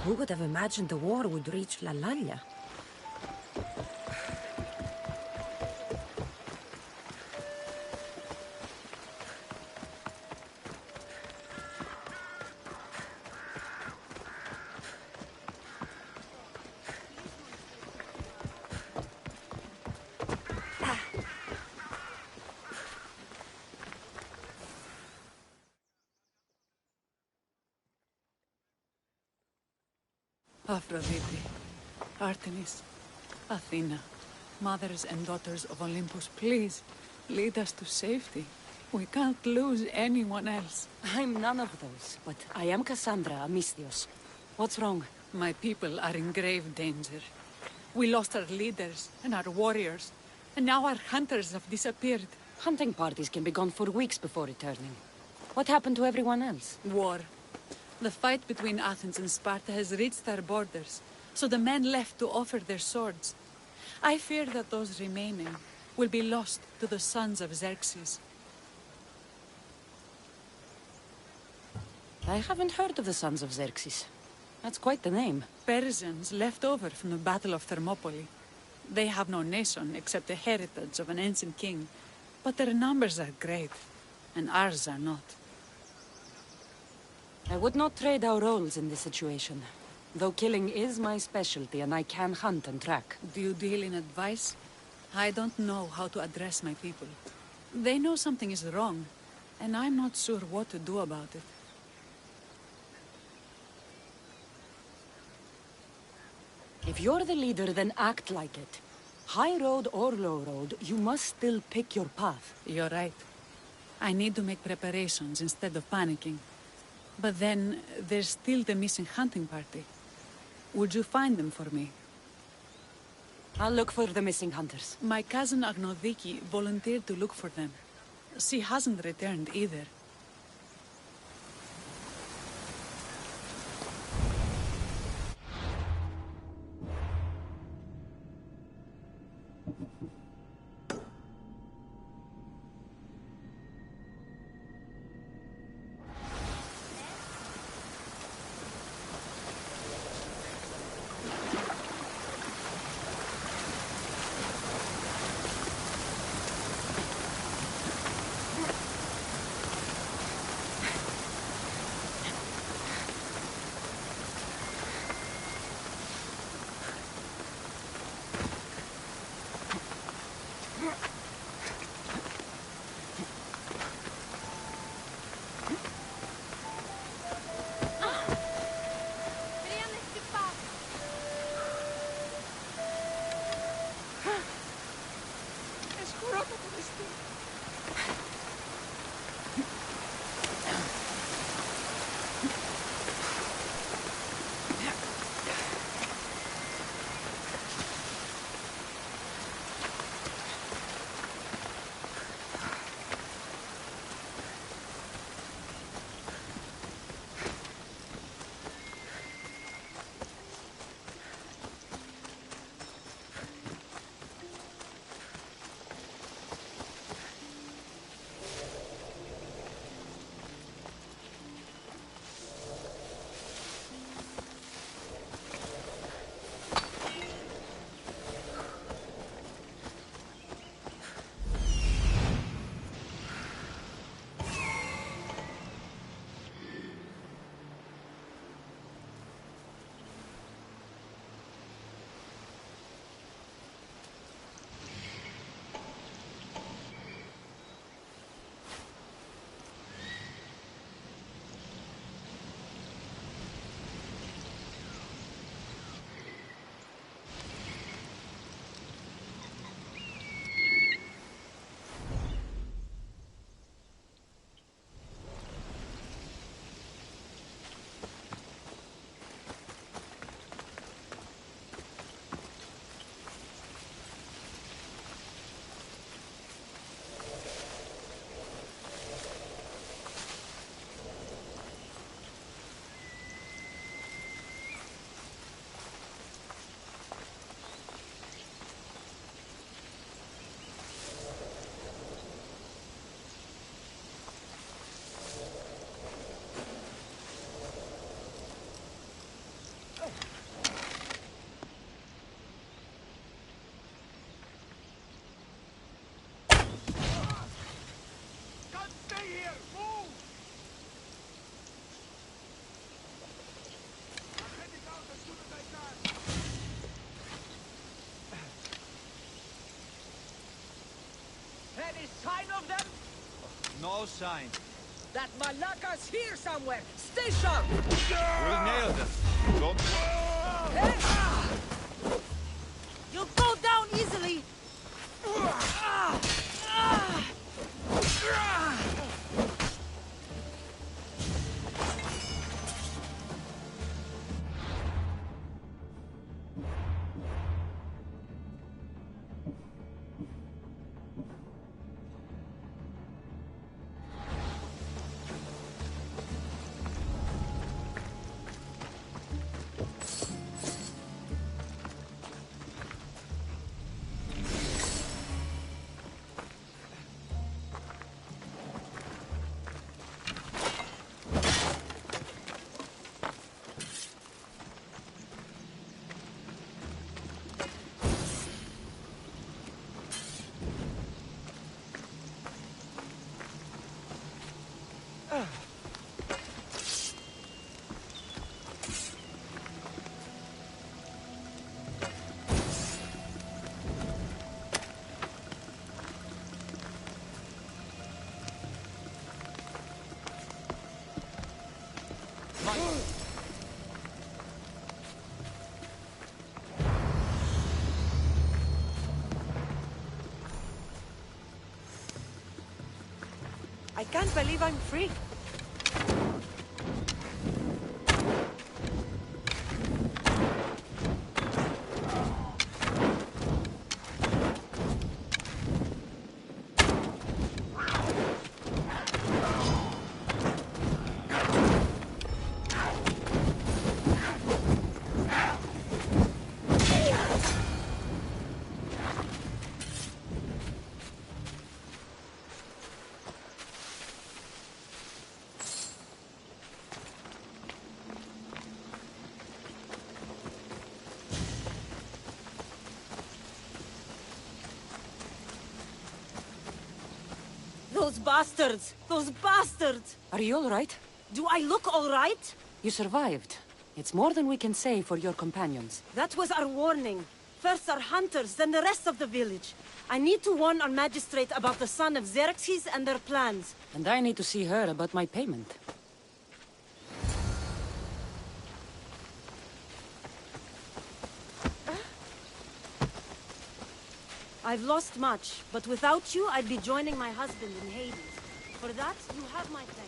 Who would have imagined the war would reach La Lagna? Aphrodite, Artemis, Athena, mothers and daughters of Olympus, please, lead us to safety. We can't lose anyone else. I'm none of those, but I am Cassandra, a Misthios. What's wrong? My people are in grave danger. We lost our leaders and our warriors, and now our hunters have disappeared. Hunting parties can be gone for weeks before returning. What happened to everyone else? War. The fight between Athens and Sparta has reached our borders, so the men left to offer their swords. I fear that those remaining will be lost to the sons of Xerxes. I haven't heard of the sons of Xerxes. That's quite the name. Persians left over from the Battle of Thermopylae. They have no nation except the heritage of an ancient king, but their numbers are great, and ours are not. I would not trade our roles in this situation. Though killing is my specialty and I can hunt and track. Do you deal in advice? I don't know how to address my people. They know something is wrong, and I'm not sure what to do about it. If you're the leader, then act like it. High road or low road, you must still pick your path. You're right. I need to make preparations instead of panicking. But then, there's still the missing hunting party. Would you find them for me? I'll look for the missing hunters. My cousin Agnodiki volunteered to look for them. She hasn't returned either. No sign. That Malaka's here somewhere! Stay sharp! We'll nail them. Don't... You'll go down easily! I can't believe I'm free. Those bastards! Those bastards! Are you all right? Do I look all right? You survived. It's more than we can say for your companions. That was our warning. First our hunters, then the rest of the village. I need to warn our magistrate about the son of Xerxes and their plans. And I need to see her about my payment. I've lost much, but without you, I'd be joining my husband in Hades. For that, you have my thanks.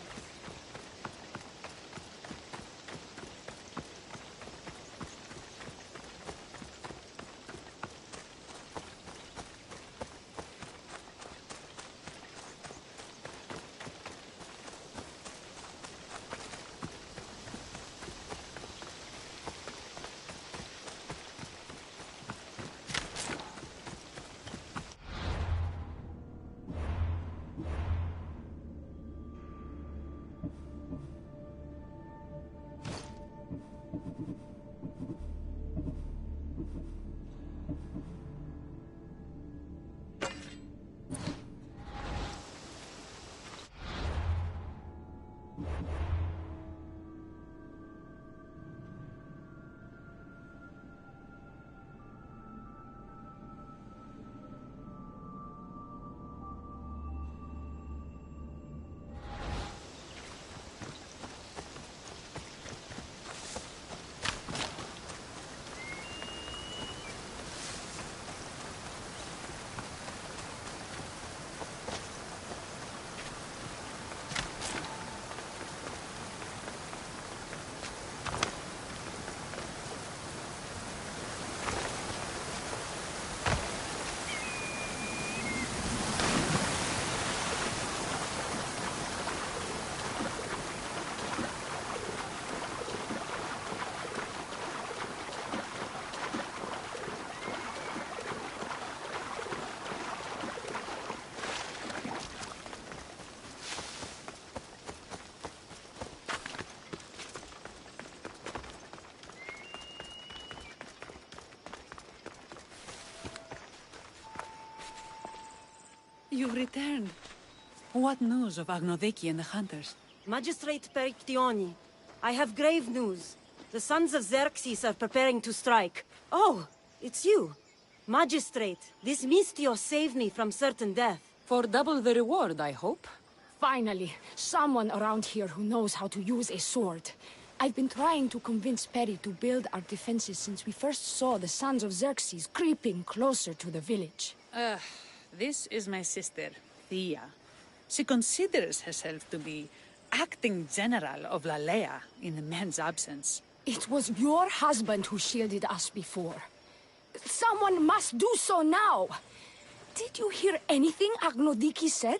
You've returned. What news of Agnodeki and the hunters? Magistrate Perictioni, I have grave news. The sons of Xerxes are preparing to strike. Oh, it's you. Magistrate, this Mistio saved me from certain death. For double the reward, I hope. Finally, someone around here who knows how to use a sword. I've been trying to convince Perry to build our defenses since we first saw the Sons of Xerxes creeping closer to the village. This is my sister, Thea. She considers herself to be acting general of Lalea in the men's absence. It was your husband who shielded us before. Someone must do so now! Did you hear anything Agnodiki said?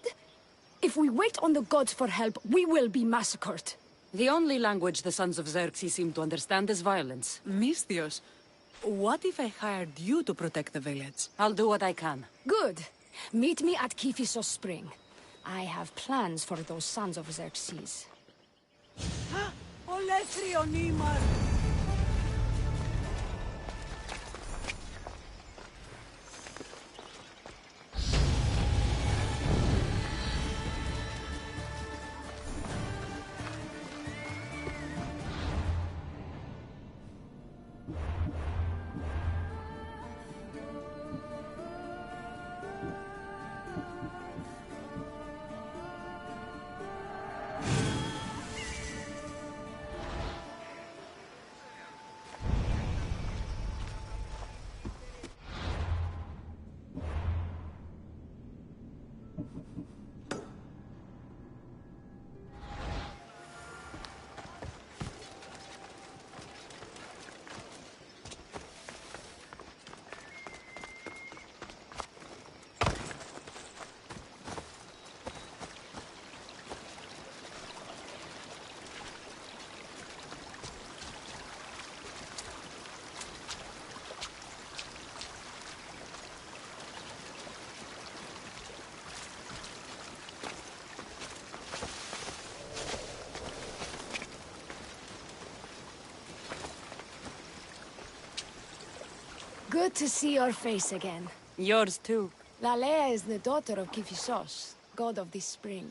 If we wait on the gods for help, we will be massacred. The only language the Sons of Xerxes seem to understand is violence. Misthios, what if I hired you to protect the village? I'll do what I can. Good. Meet me at Kiphisos Spring. I have plans for those Sons of Xerxes. Olethrionimas! Good to see your face again. Yours too. Lalea is the daughter of Kiphisos, god of the spring.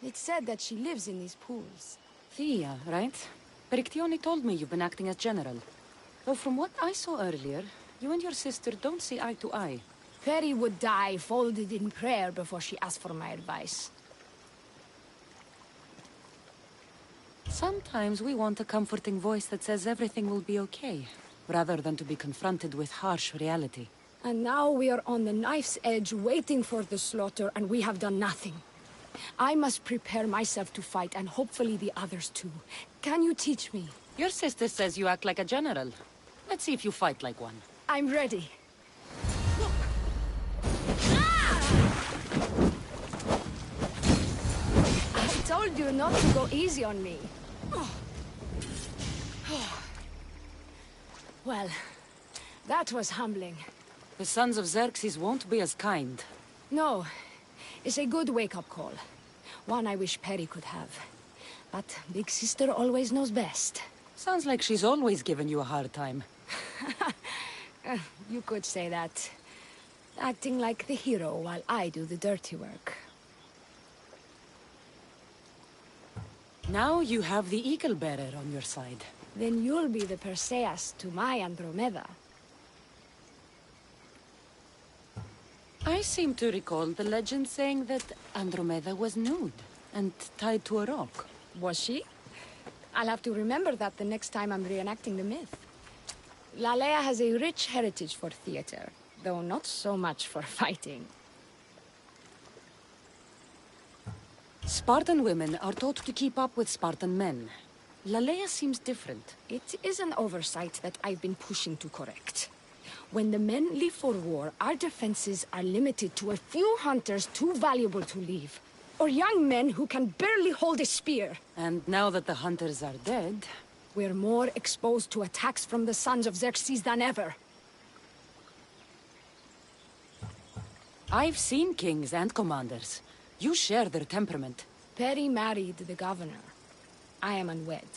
It's said that she lives in these pools. Thea, right? Perictione told me you've been acting as general. Though from what I saw earlier, you and your sister don't see eye to eye. Perry would die folded in prayer before she asked for my advice. Sometimes we want a comforting voice that says everything will be okay, rather than to be confronted with harsh reality. And now we are on the knife's edge waiting for the slaughter, and we have done nothing. I must prepare myself to fight, and hopefully the others too. Can you teach me? Your sister says you act like a general. Let's see if you fight like one. I'm ready. I told you not to go easy on me. Well, that was humbling. The Sons of Xerxes won't be as kind. No, it's a good wake-up call. One I wish Perry could have. But Big Sister always knows best. Sounds like she's always given you a hard time. You could say that. Acting like the hero while I do the dirty work. Now you have the Eagle Bearer on your side. Then you'll be the Perseus to my Andromeda. I seem to recall the legend saying that Andromeda was nude and tied to a rock. Was she? I'll have to remember that the next time I'm reenacting the myth. Lalea has a rich heritage for theater, though not so much for fighting. Spartan women are taught to keep up with Spartan men. Lalea seems different. It is an oversight that I've been pushing to correct. When the men leave for war, our defenses are limited to a few hunters too valuable to leave, or young men who can barely hold a spear. And now that the hunters are dead... We're more exposed to attacks from the Sons of Xerxes than ever. I've seen kings and commanders. You share their temperament. Perry married the governor. I am unwed.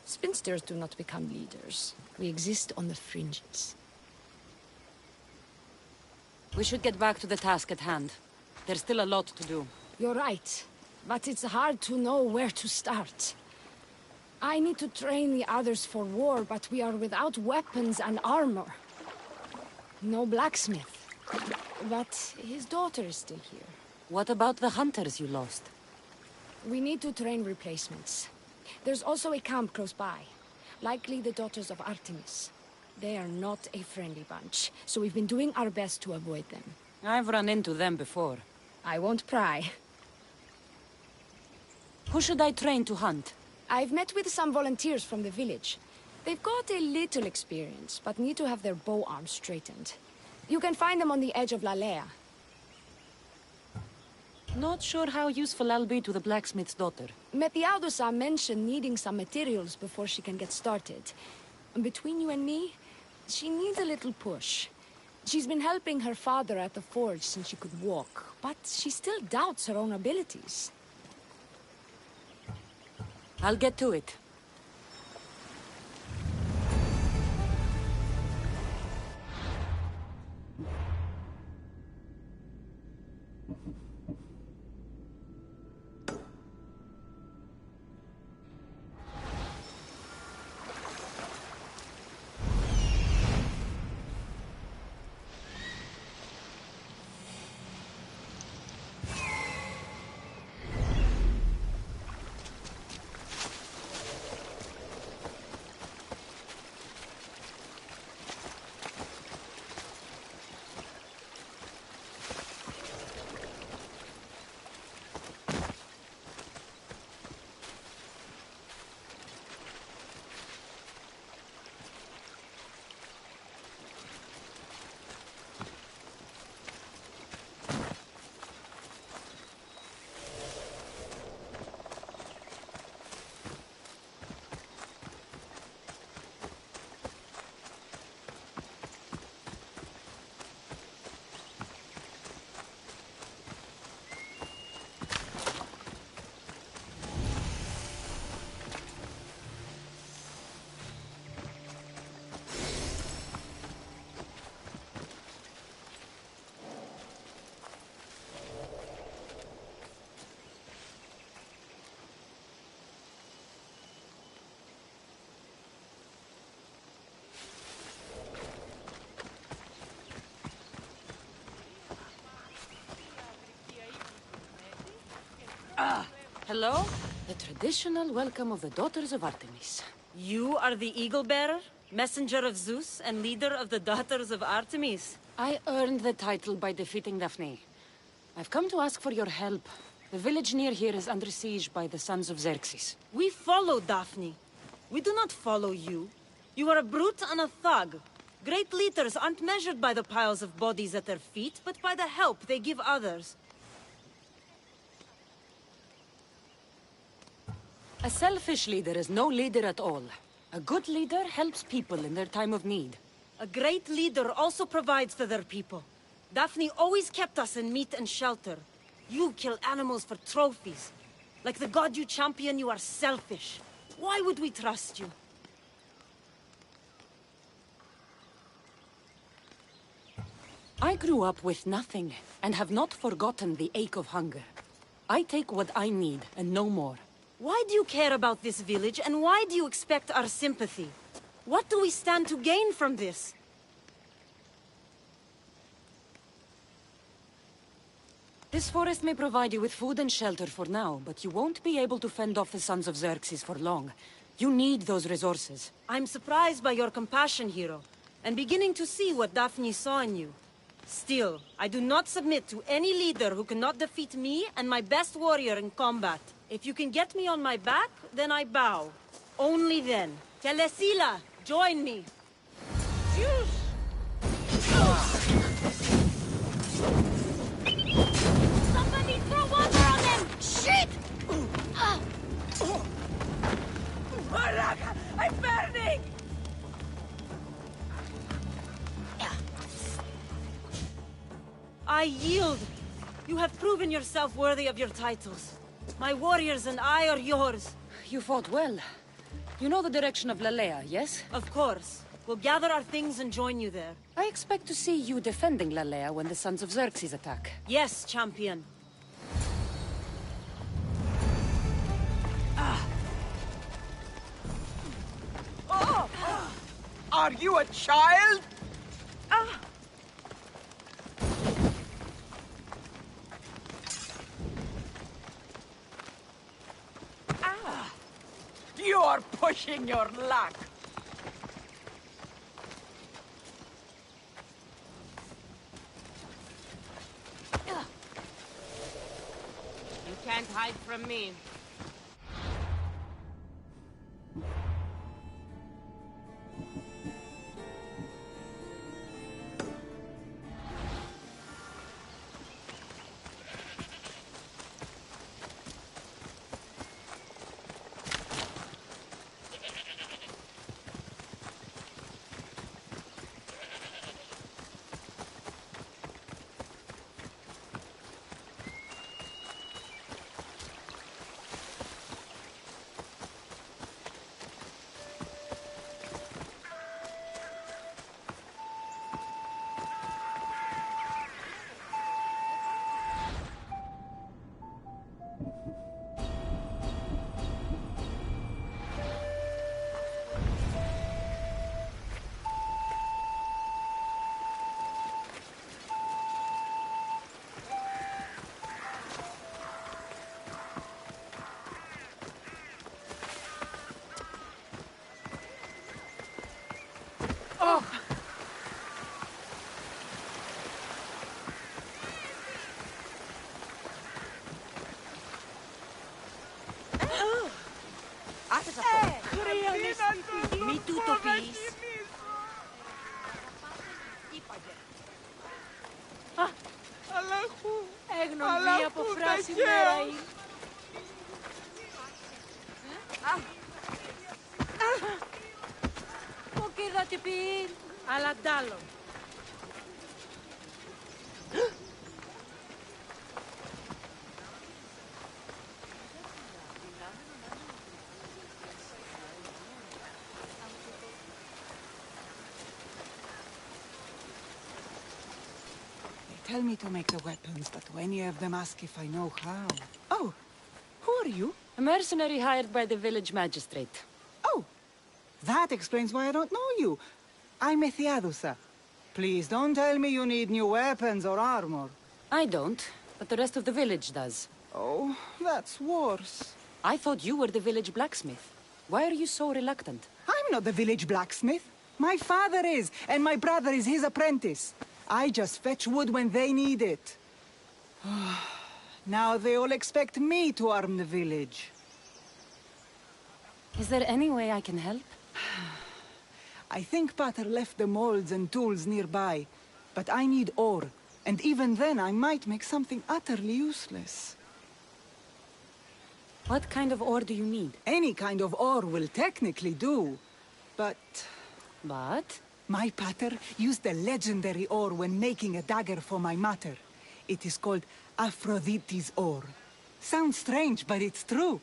Spinsters do not become leaders. We exist on the fringes. We should get back to the task at hand. There's still a lot to do. You're right, but it's hard to know where to start. I need to train the others for war, but we are without weapons and armor. No blacksmith. But his daughter is still here. What about the hunters you lost? We need to train replacements. There's also a camp close by. Likely the Daughters of Artemis. They are not a friendly bunch, so we've been doing our best to avoid them. I've run into them before. I won't pry. Who should I train to hunt? I've met with some volunteers from the village. They've got a little experience, but need to have their bow arms straightened. You can find them on the edge of Lalea. Not sure how useful I'll be to the blacksmith's daughter. Methialdusa mentioned needing some materials before she can get started. And between you and me, she needs a little push. She's been helping her father at the forge since she could walk, but she still doubts her own abilities. I'll get to it. Hello? The traditional welcome of the Daughters of Artemis. You are the Eagle Bearer, messenger of Zeus, and leader of the Daughters of Artemis. I earned the title by defeating Daphne. I've come to ask for your help. The village near here is under siege by the sons of Xerxes. We follow Daphne. We do not follow you. You are a brute and a thug. Great leaders aren't measured by the piles of bodies at their feet, but by the help they give others. A selfish leader is no leader at all. A good leader helps people in their time of need. A great leader also provides for their people. Daphne always kept us in meat and shelter. You kill animals for trophies. Like the god you champion, you are selfish. Why would we trust you? I grew up with nothing, and have not forgotten the ache of hunger. I take what I need, and no more. Why do you care about this village, and why do you expect our sympathy? What do we stand to gain from this? This forest may provide you with food and shelter for now, but you won't be able to fend off the sons of Xerxes for long. You need those resources. I'm surprised by your compassion, hero, and beginning to see what Daphne saw in you. Still, I do not submit to any leader who cannot defeat me and my best warrior in combat. If you can get me on my back, then I bow. Only then. Telesila, join me. Zeus! Somebody throw water on them! Shit! Baraka! I'm burning! I yield. You have proven yourself worthy of your titles. My warriors and I are yours. You fought well. You know the direction of Lalea, yes? Of course. We'll gather our things and join you there. I expect to see you defending Lalea when the sons of Xerxes attack. Yes, champion. Are you a child? You're pushing your luck. You can't hide from me. Mi tutto peace. Έγνον βία από φράση μέρα είναι. Πού κοίτα πει, αλλά ντάλλον. Tell me to make the weapons, but any of them ask if I know how. Oh, who are you? A mercenary hired by the village magistrate. Oh, that explains why I don't know you. I'm Ethiadusa. Please don't tell me you need new weapons or armor. I don't, but the rest of the village does. Oh, that's worse. I thought you were the village blacksmith. Why are you so reluctant? I'm not the village blacksmith. My father is, and my brother is his apprentice. I just fetch wood when they need it. Now they all expect me to arm the village. Is there any way I can help? I think Pater left the molds and tools nearby, but I need ore, and even then I might make something utterly useless. What kind of ore do you need? Any kind of ore will technically do, but... But? My pater used the legendary ore when making a dagger for my mater. It is called Aphrodite's ore. Sounds strange, but it's true.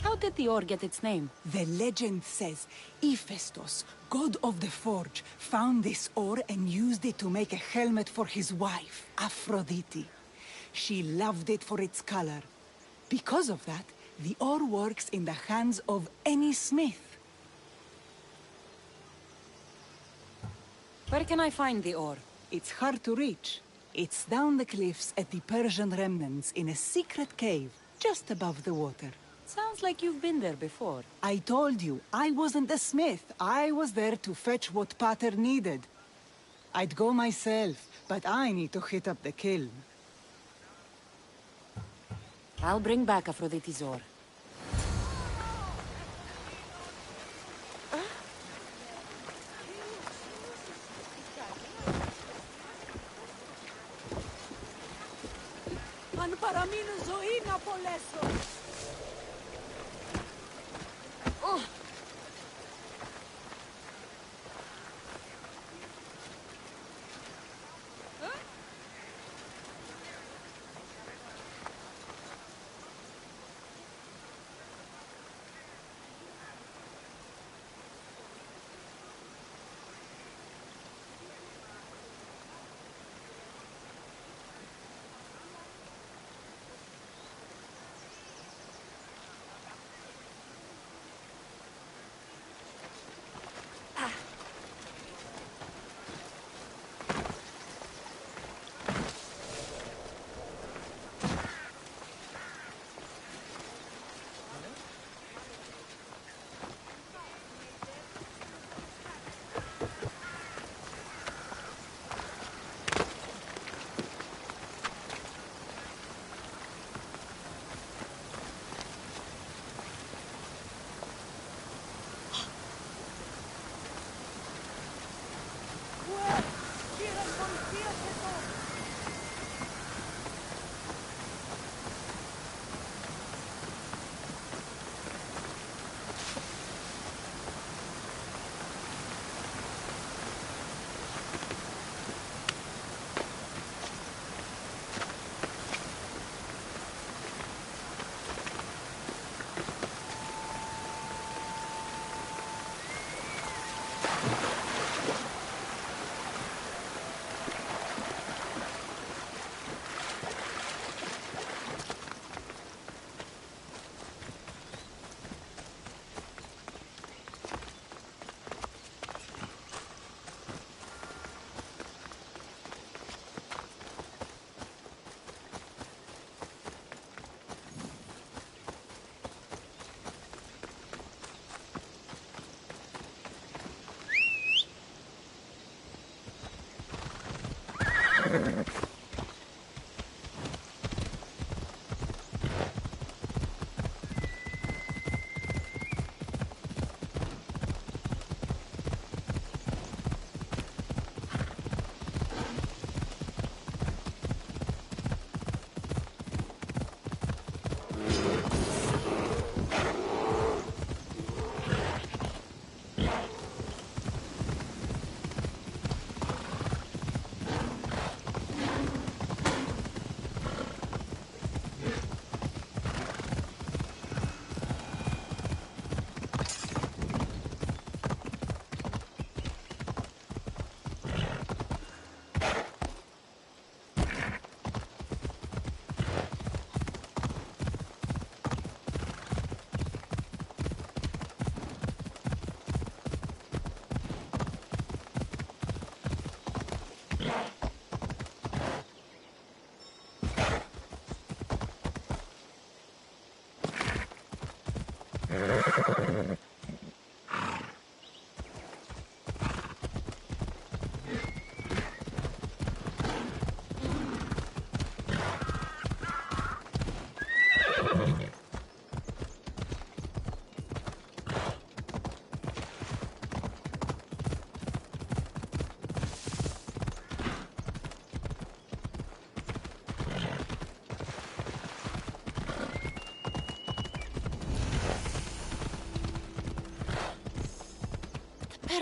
How did the ore get its name? The legend says Hephaestus, god of the forge, found this ore and used it to make a helmet for his wife, Aphrodite. She loved it for its color. Because of that, the ore works in the hands of any smith. Where can I find the ore? It's hard to reach. It's down the cliffs at the Persian remnants in a secret cave, just above the water. Sounds like you've been there before. I told you, I wasn't the smith. I was there to fetch what Pater needed. I'd go myself, but I need to hit up the kiln. I'll bring back Aphrodite's ore. Αν παραμείνω ζωή να απολέσω.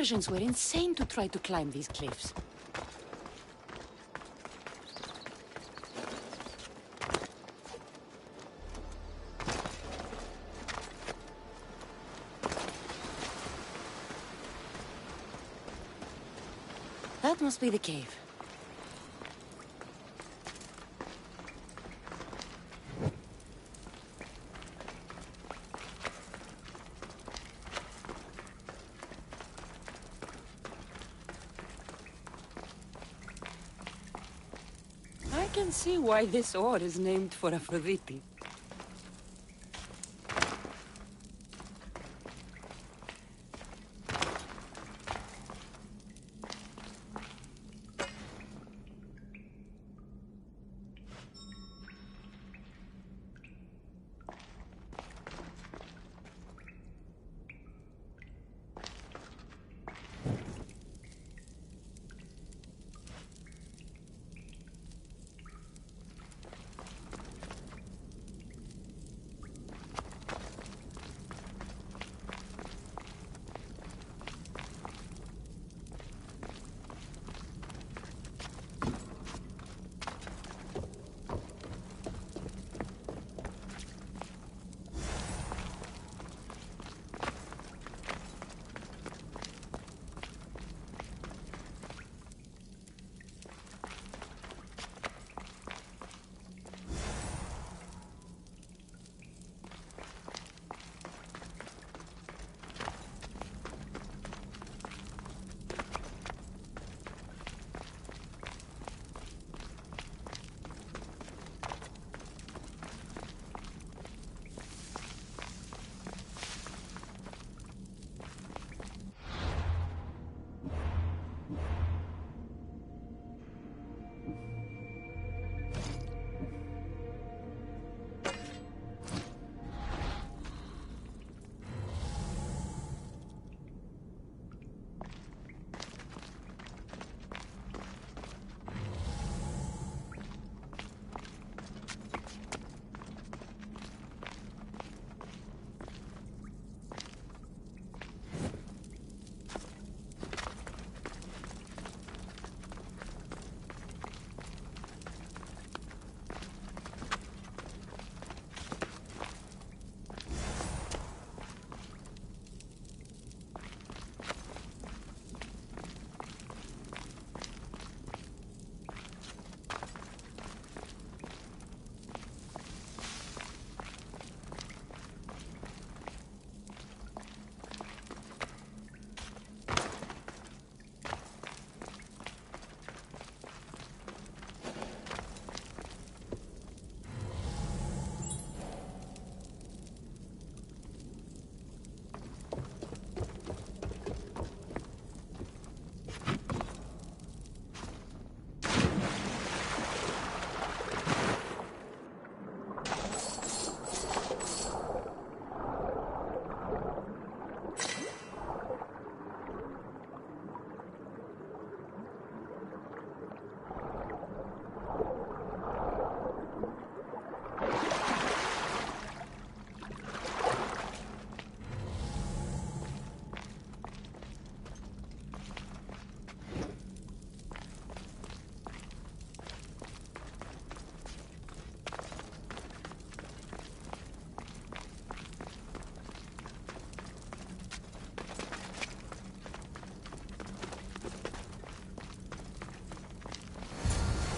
Persians were insane to try to climb these cliffs. That must be the cave. I can see why this ore is named for Aphrodite.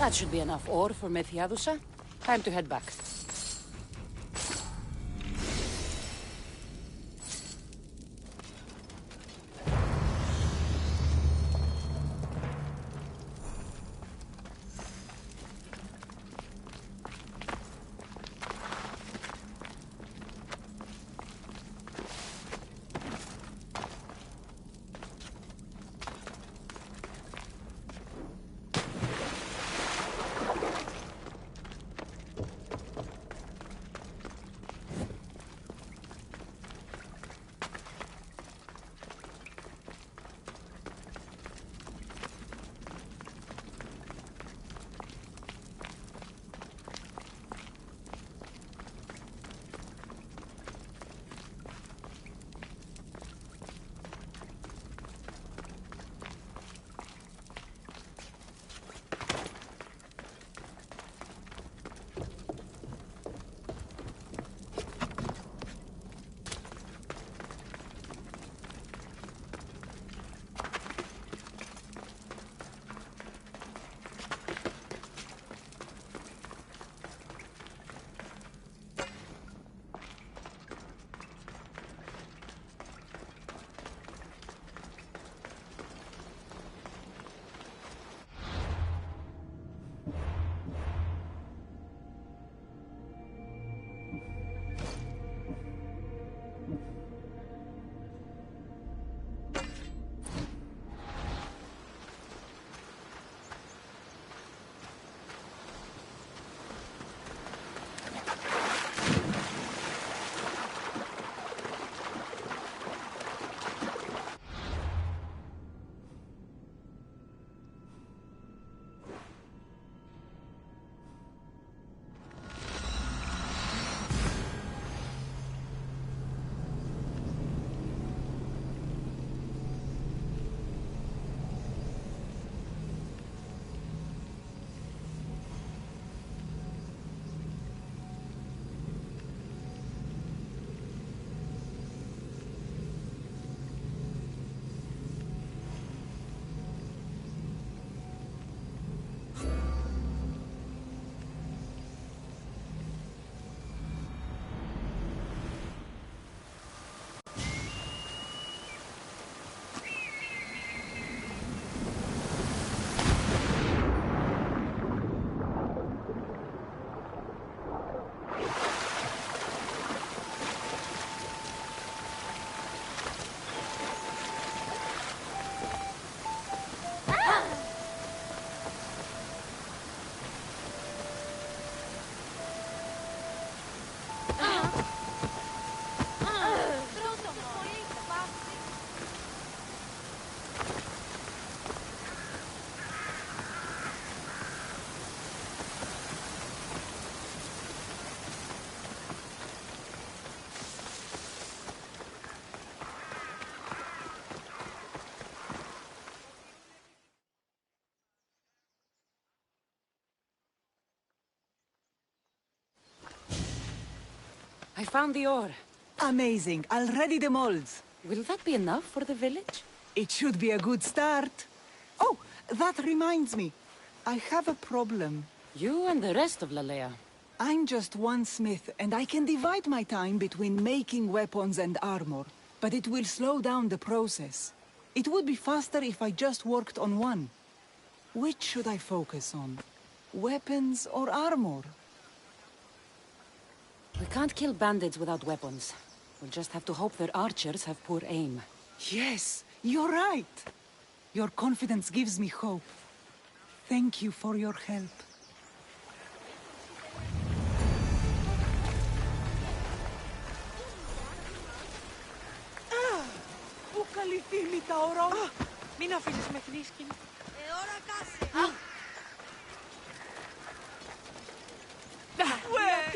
That should be enough ore for Methiadusa. Time to head back. I found the ore. Amazing. I'll ready the molds. Will that be enough for the village? It should be a good start. Oh, that reminds me. I have a problem. You and the rest of Lalea. I'm just one smith, and I can divide my time between making weapons and armor, but it will slow down the process. It would be faster if I just worked on one. Which should I focus on? Weapons or armor? We can't kill bandits without weapons. We'll just have to hope their archers have poor aim. Yes, you're right. Your confidence gives me hope. Thank you for your help. Πού καλή φήμη τα ορό. Μην αφήσεις με θνίσκην. Ώρα κάσε.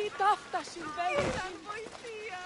Γιατί τα αυτά συμβαίνουν. Ήταν βοηθεία.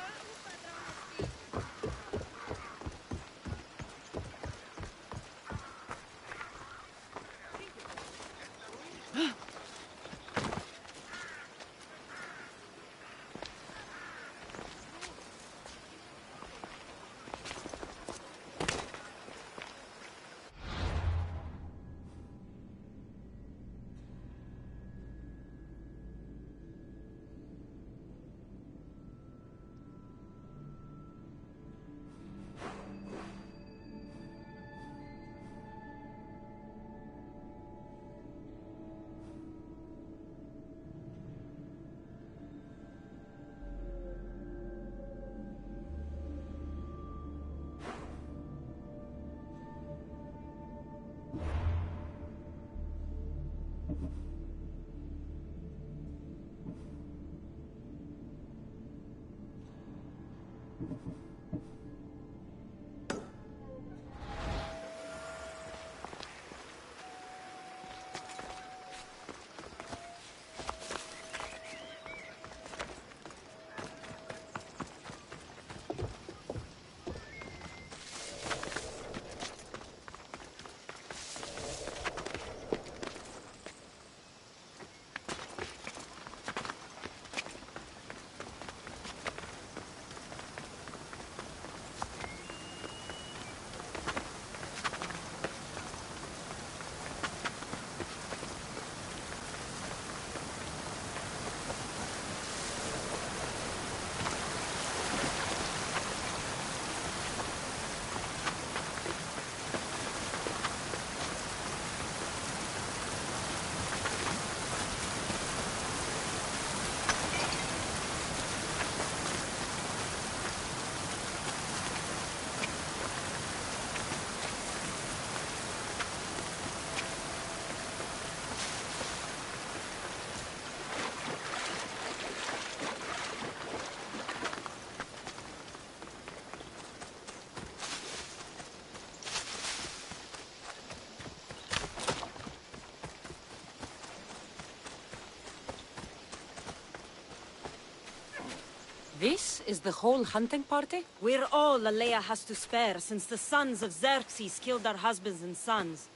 This is the whole hunting party? We're all Aleia has to spare, since the sons of Xerxes killed our husbands and sons.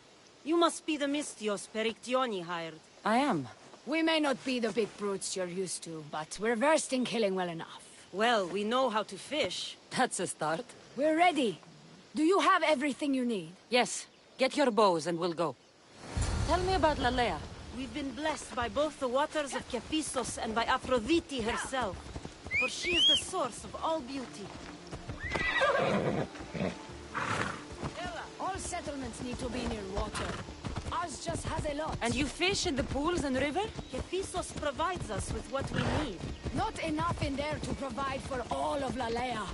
You must be the Mystios Perictioni hired. I am. We may not be the big brutes you're used to, but we're versed in killing well enough. Well, we know how to fish. That's a start. We're ready. Do you have everything you need? Yes. Get your bows and we'll go. Tell me about Lalea. We've been blessed by both the waters of Kephissos and by Aphrodite herself. For she is the source of all beauty. All settlements need to be near water. Ours just has a lot. And you fish in the pools and river? Kephissos provides us with what we need. Not enough in there to provide for all of Lalea.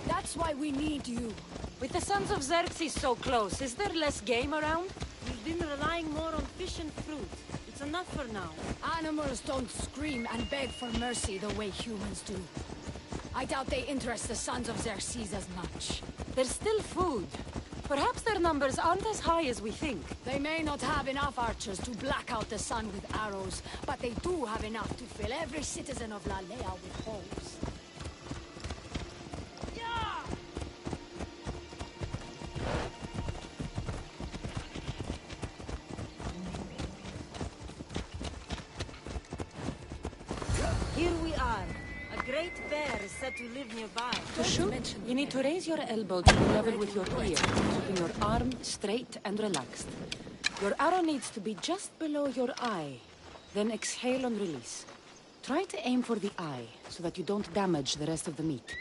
That's why we need you. With the sons of Xerxes so close, is there less game around? We've been relying more on fish and fruit. It's enough for now. Animals don't scream and beg for mercy the way humans do. I doubt they interest the sons of Xerxes as much. There's still food. Perhaps their numbers aren't as high as we think. They may not have enough archers to black out the sun with arrows, but they do have enough to fill every citizen of Lalea with holes. Here we are. A great bear is said to live nearby. To shoot, you need to raise your elbow to be level with your ear, keeping your arm straight and relaxed. Your arrow needs to be just below your eye. Then exhale on release. Try to aim for the eye, so that you don't damage the rest of the meat.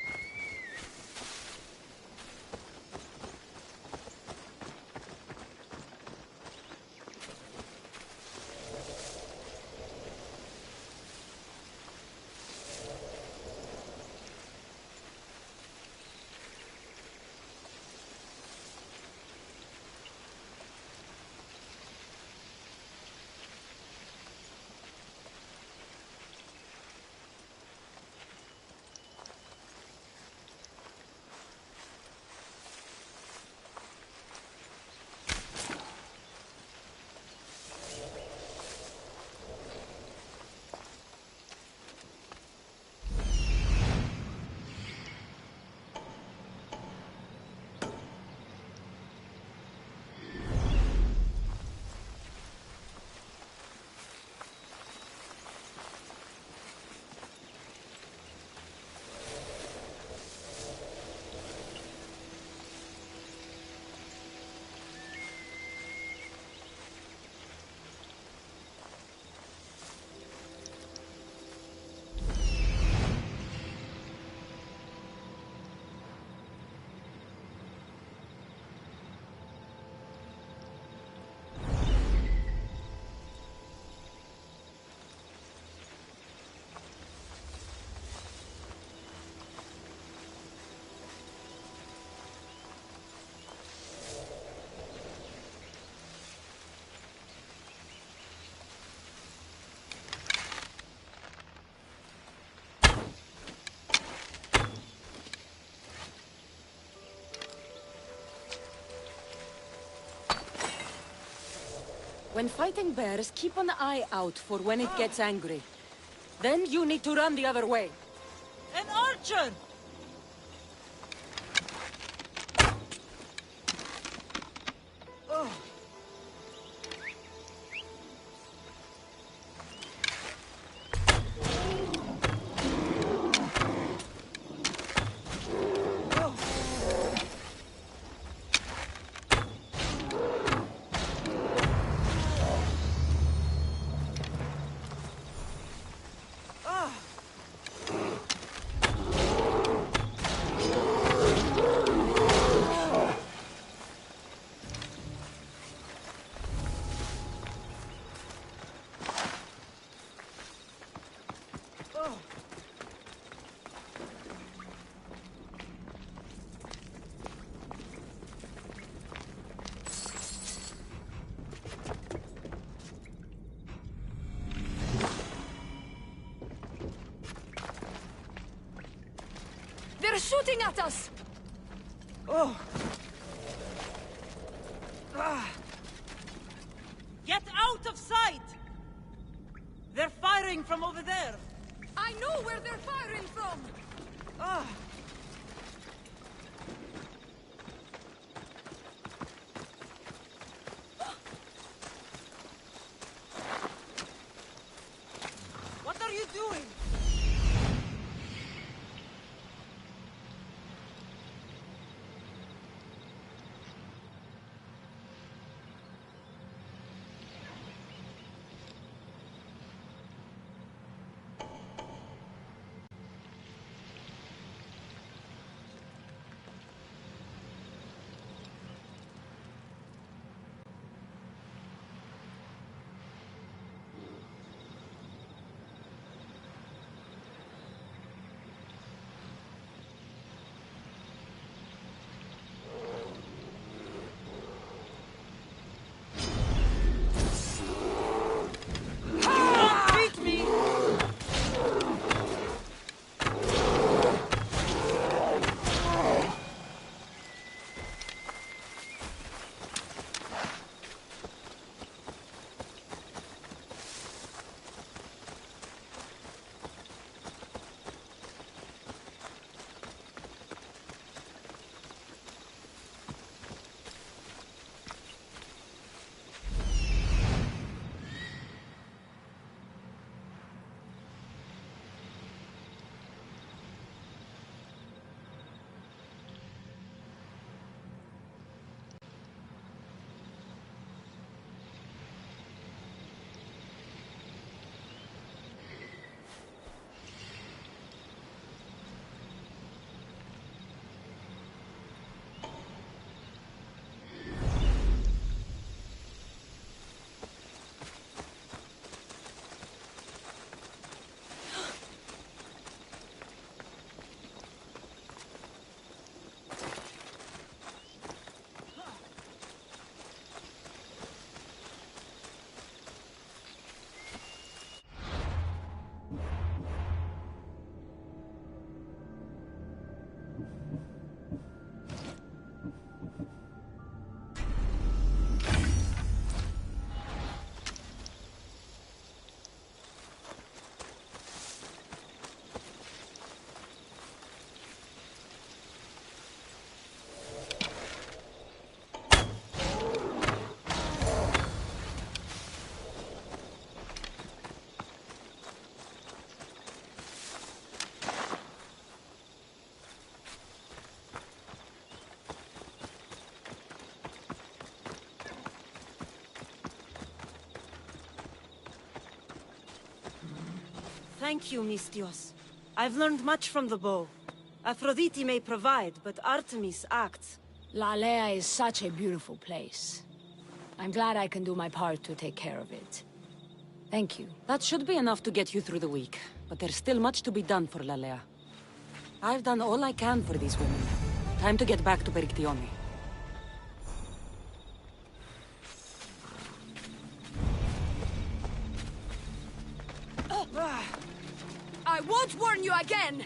When fighting bears, keep an eye out for when it gets angry. Then you need to run the other way. An archer! They're shooting at us! Get out of sight! They're firing from over there! I know where they're firing from! What are you doing? Thank you, Mistios. I've learned much from the bow. Aphrodite may provide, but Artemis acts. Lalea is such a beautiful place. I'm glad I can do my part to take care of it. Thank you. That should be enough to get you through the week, but there's still much to be done for Lalea. I've done all I can for these women. Time to get back to Perictione. I won't warn you again!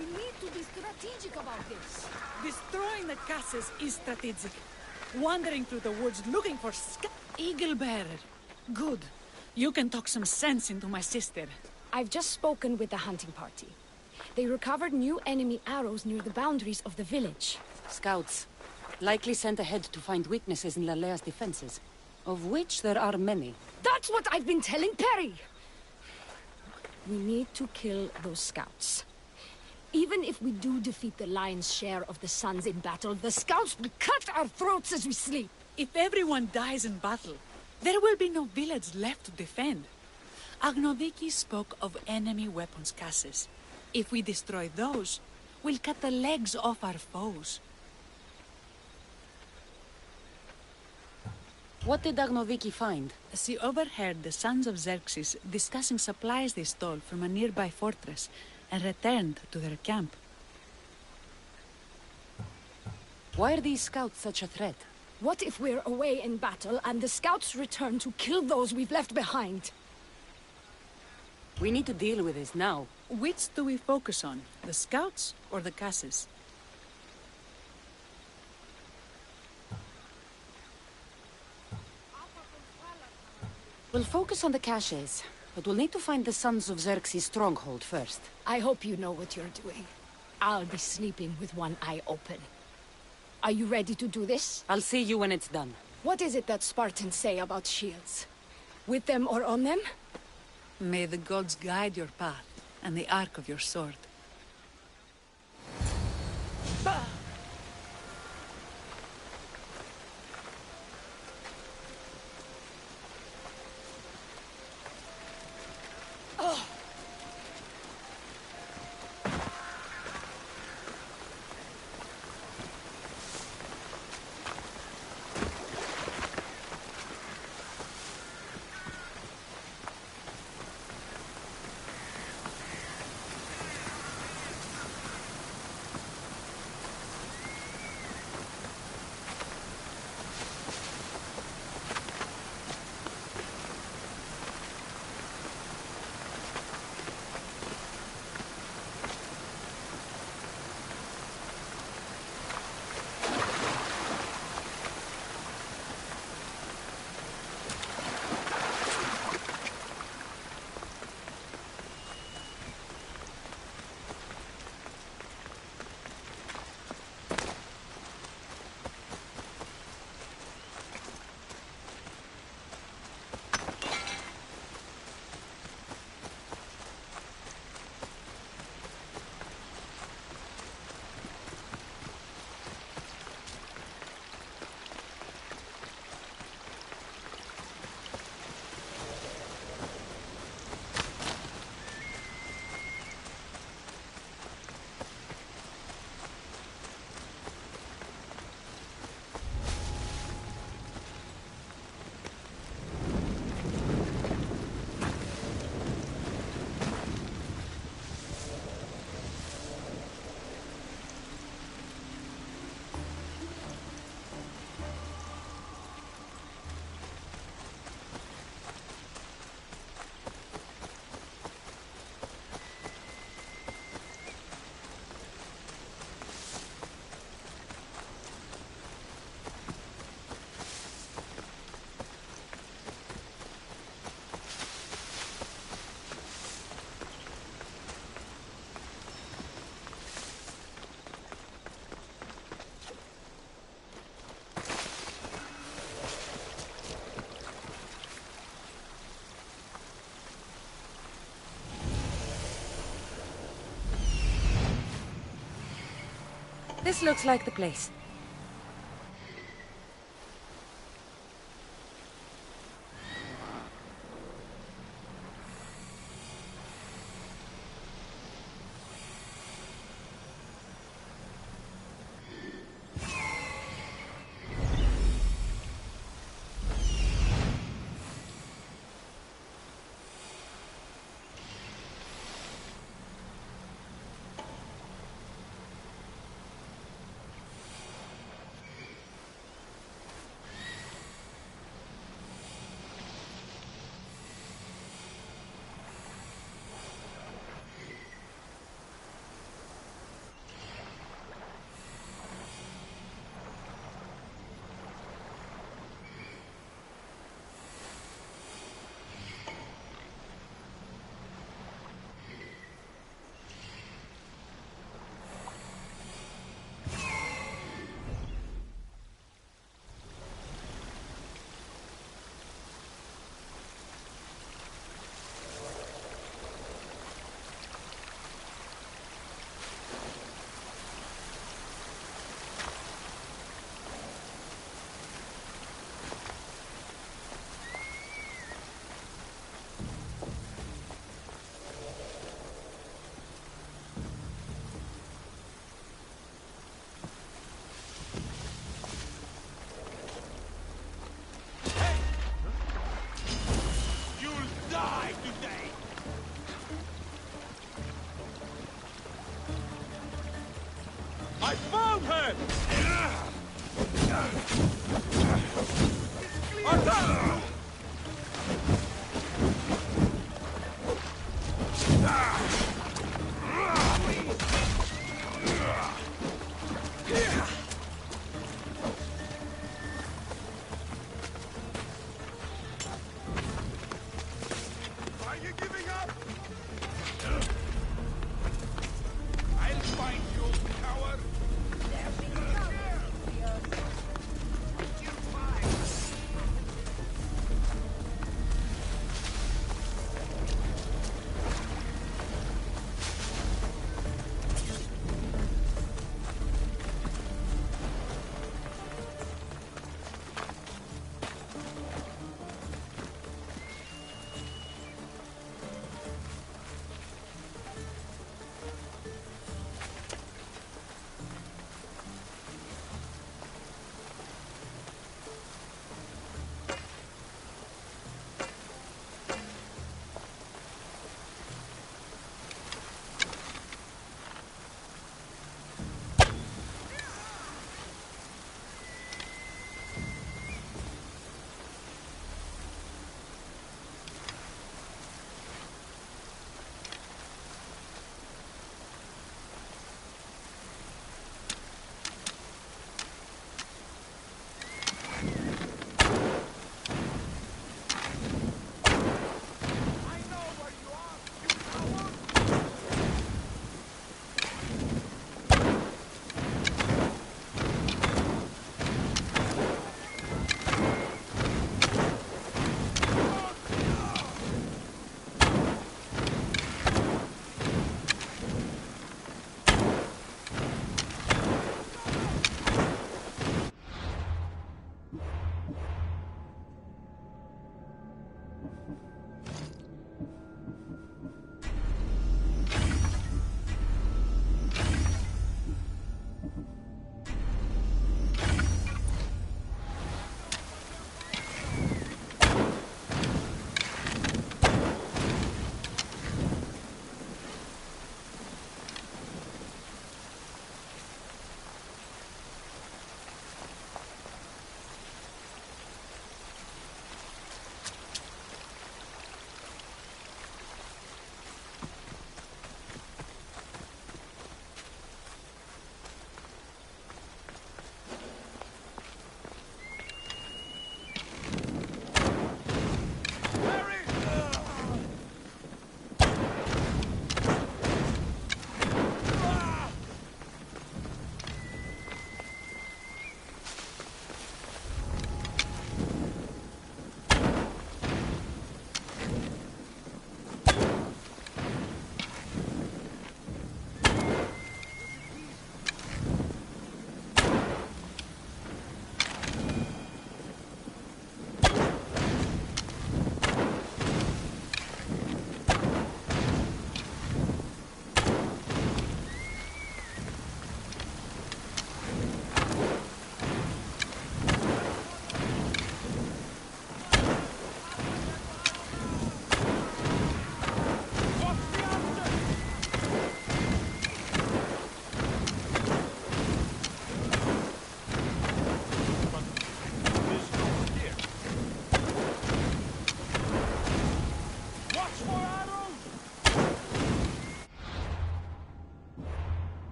We need to be strategic about this. Destroying the castles is strategic. Wandering through the woods looking for Eagle Bearer. Good. You can talk some sense into my sister. I've just spoken with the hunting party. They recovered new enemy arrows near the boundaries of the village. Scouts. Likely sent ahead to find weaknesses in Lalea's defenses. Of which there are many. That's what I've been telling Perry! We need to kill those scouts. Even if we do defeat the lion's share of the sons in battle, the scouts will cut our throats as we sleep. If everyone dies in battle, there will be no village left to defend. Agnodiki spoke of enemy weapons caches. If we destroy those, we'll cut the legs off our foes. What did Agnodiki find? She overheard the sons of Xerxes discussing supplies they stole from a nearby fortress and returned to their camp. Why are these scouts such a threat? What if we're away in battle and the scouts return to kill those we've left behind? We need to deal with this now. Which do we focus on? The scouts or the caches? We'll focus on the caches, but we'll need to find the sons of Xerxes' stronghold first. I hope you know what you're doing. I'll be sleeping with one eye open. Are you ready to do this? I'll see you when it's done. What is it that Spartans say about shields? With them or on them? May the gods guide your path and the arc of your sword. This looks like the place.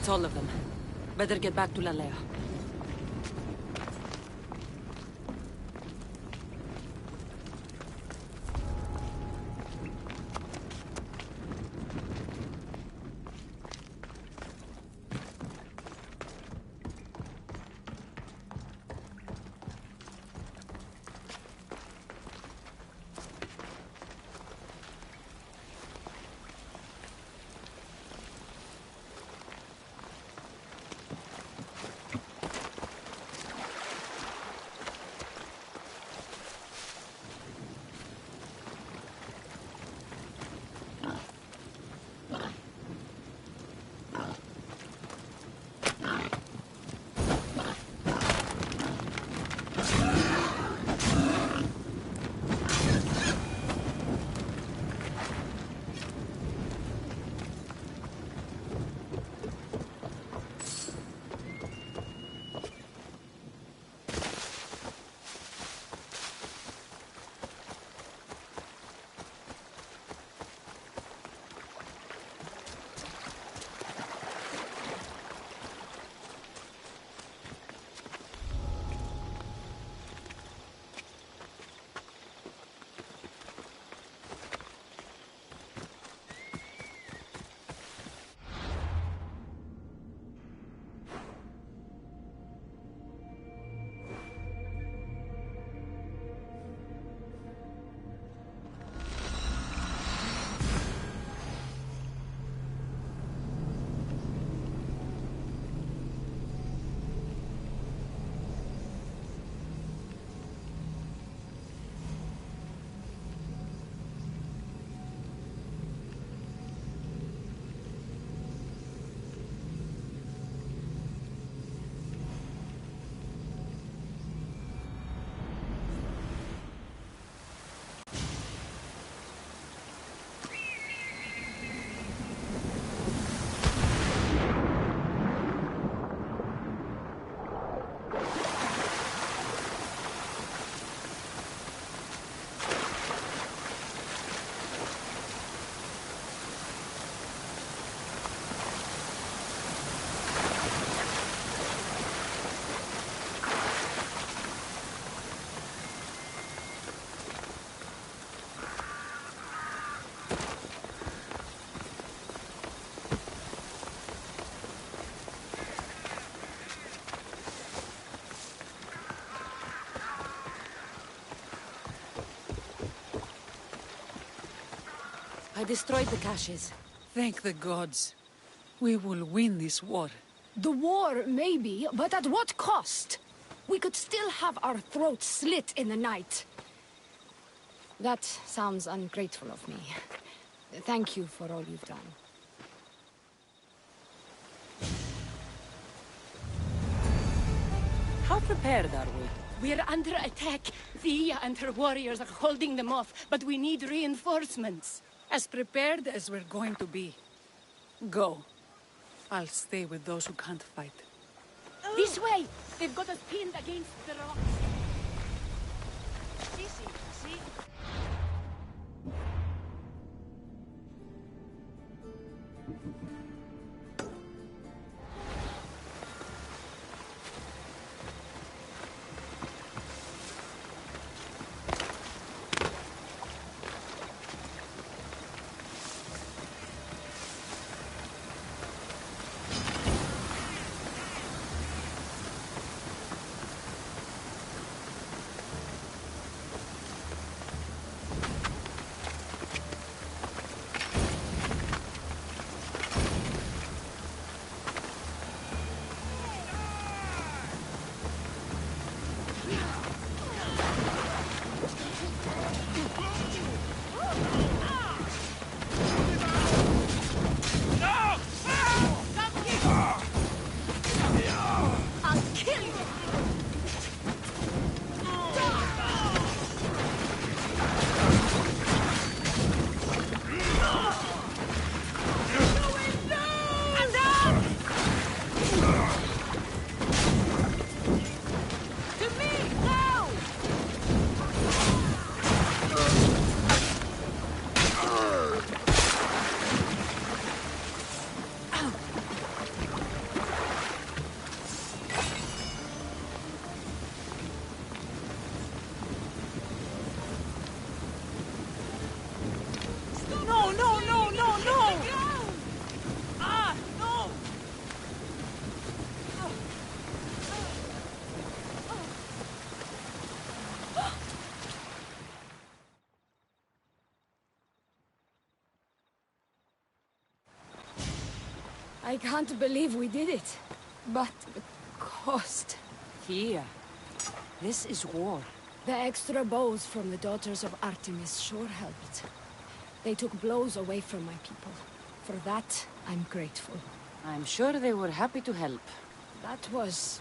That's all of them. Better get back to Lalea. I destroyed the caches. Thank the gods. We will win this war. The war, maybe, but at what cost? We could still have our throats slit in the night. That sounds ungrateful of me. Thank you for all you've done. How prepared are we? We're under attack. Thea and her warriors are holding them off, but we need reinforcements. As prepared as we're going to be. Go. I'll stay with those who can't fight. This way! They've got us pinned against the rocks. Easy, see? I can't believe we did it. But the cost... Thea, this is war. The extra bows from the Daughters of Artemis sure helped. They took blows away from my people. For that, I'm grateful. I'm sure they were happy to help. That was...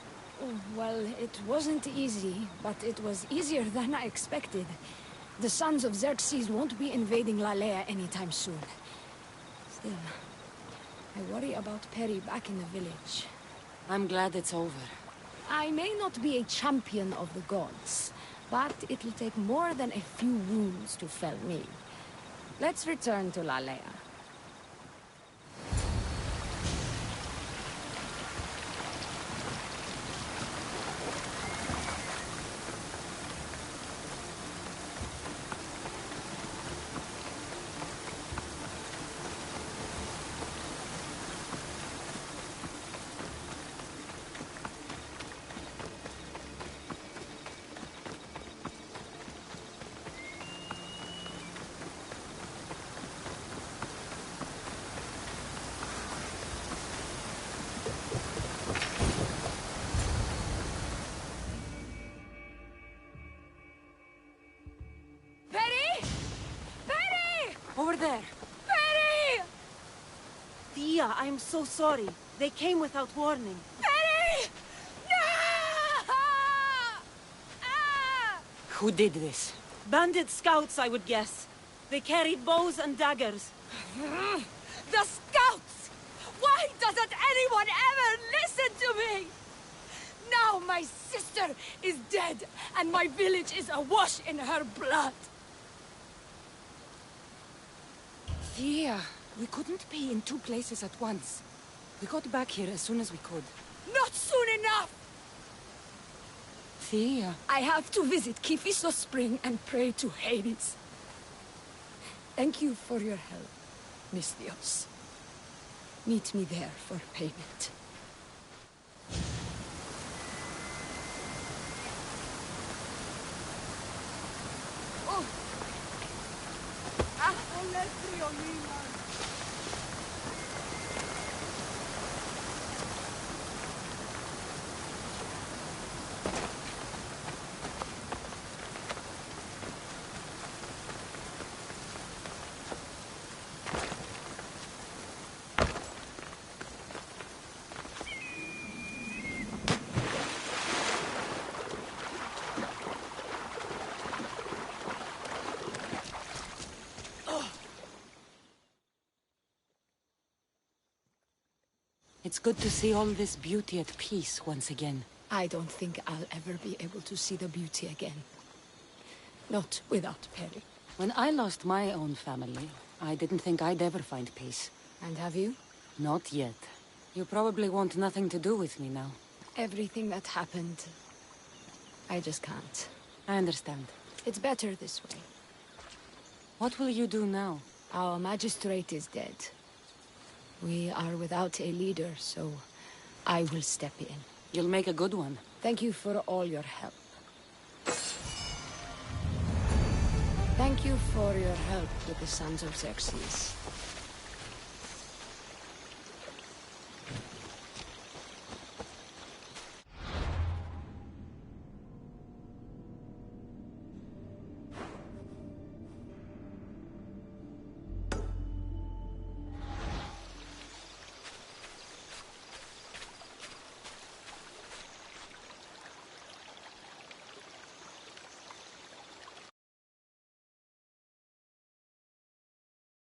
well, it wasn't easy, but it was easier than I expected. The sons of Xerxes won't be invading Lalea anytime soon. Still, I worry about Perry back in the village. I'm glad it's over. I may not be a champion of the gods, but it'll take more than a few wounds to fell me. Let's return to Lalea. Over there! Perry! Thea, I'm so sorry. They came without warning. Perry! No! Ah! Who did this? Bandit scouts, I would guess. They carried bows and daggers. The scouts! Why doesn't anyone ever listen to me? Now my sister is dead, and my village is awash in her blood. Thea, we couldn't be in two places at once. We got back here as soon as we could. Not soon enough! Thea... I have to visit Kiphisos Spring and pray to Hades. Thank you for your help, Miss Dios. Meet me there for payment. Oh! Ah! It's good to see all this beauty at peace once again. I don't think I'll ever be able to see the beauty again. Not without Perry. When I lost my own family, I didn't think I'd ever find peace. And have you? Not yet. You probably want nothing to do with me now. Everything that happened, I just can't. I understand. It's better this way. What will you do now? Our magistrate is dead. We are without a leader, so I will step in. You'll make a good one. Thank you for all your help. Thank you for your help with the Sons of Xerxes.